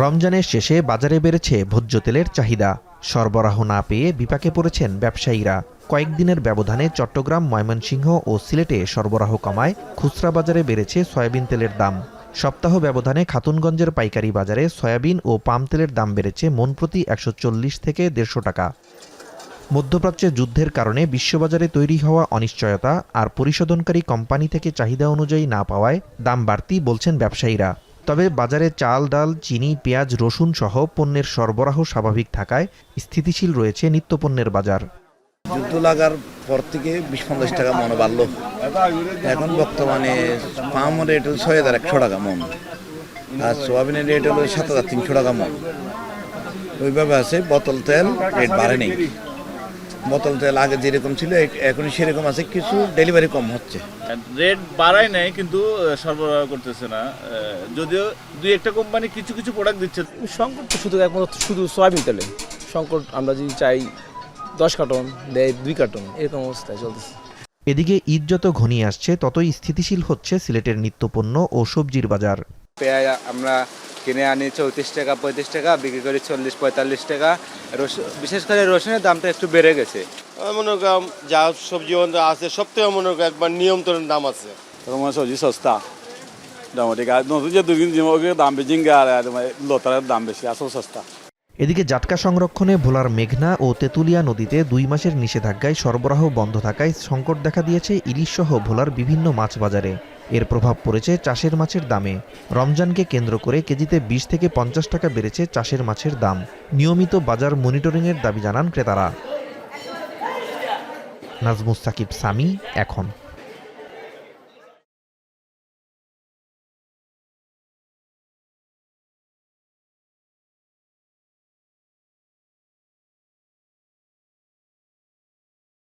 রমজানের শেষে বাজারে বেড়েছে ভোজ্য তেলের চাহিদা। সরবরাহ না পেয়ে বিপাকে পড়েছেন ব্যবসায়ীরা। কয়েকদিনের ব্যবধানে চট্টগ্রাম, ময়মনসিংহ ও সিলেটে সরবরাহ কমায় খুচরা বাজারে বেড়েছে সয়াবিন তেলের দাম। সপ্তাহ ব্যবধানে খাতুনগঞ্জের পাইকারি বাজারে সয়াবিন ও পাম তেলের দাম বেড়েছে মণ প্রতি ১৪০ থেকে ১৫০ টাকা। মধ্যপ্রাচ্যে যুদ্ধের কারণে বিশ্ববাজারে তৈরি হওয়া অনিশ্চয়তা আর পরিশোধনকারী কোম্পানি থেকে চাহিদা অনুযায়ী না পাওয়ায় দাম বাড়তি বলছেন ব্যবসায়ীরা। তবে বাজারে চাল, ডাল, চিনি, পেঁয়াজ, রসুন সহ পণ্যের সরবরাহ স্বাভাবিক থাকায় স্থিতিশীল রয়েছে নিত্যপণ্যের বাজার। যুদ্ধ লাগার পর থেকে ২০-৫০ টাকা মন বাড়লো। এখন বর্তমানে পাম রেট হল ৬,১০০ টাকা মন, আর সোয়াবিনের রেট হলো ৭,৩০০ টাকা মন। ওইভাবে আছে। বোতল তেল রেট বাড়ে নেই। বোতল তেল আগে যেরকম ছিল এখন সেরকম আছে, কিছু ডেলিভারি কম হচ্ছে। রেট বাড়ায় নাই, কিন্তু সরবরাহ করতেছে না। যদিও দুই একটা কোম্পানি কিছু কিছু প্রোডাক্ট দিচ্ছে। সংকট তো শুধু সয়াবিন তেলে সংকট। আমরা যদি চাই 10 কার্টন দেয় 2 কার্টন, এরকম অবস্থায় চলতেছে। এদিকে ঈদ যত ঘনিয়ে আসছে ততই স্থিতিশীল হচ্ছে সিলেটের নিত্যপণ্য ও সবজির বাজার। পেঁয়াজ আমরা কিনে আনি 34 টাকা 35 টাকা, বিক্রি করি 40-45 টাকা। বিশেষ করে রসুনের দামটা একটু বেড়ে গেছে। মনে করেন যা সবজি আছে সব থেকে মনে করেন একবার নিয়ন্ত্রণের দাম আছে। তোমার সবজি সস্তা মোটামুটি, নতুন যে দুদিন দাম বেশি, আর লতার দাম বেশি, আসল সস্তা। এদিকে জাটকা সংরক্ষণে ভোলার মেঘনা ও তেঁতুলিয়া নদীতে 2 মাসের নিষেধাজ্ঞায় সরবরাহ বন্ধ থাকায় সংকট দেখা দিয়েছে ইলিশ সহ ভোলার বিভিন্ন মাছ বাজারে। এর প্রভাব পড়েছে চাষের মাছের দামে। রমজানকে কেন্দ্র করে কেজিতে 20 থেকে 50 টাকা বেড়েছে চাষের মাছের দাম। নিয়মিত বাজার মনিটরিংয়ের দাবি জানান ক্রেতারা। নাজমুস সাকিব, সামি, এখন।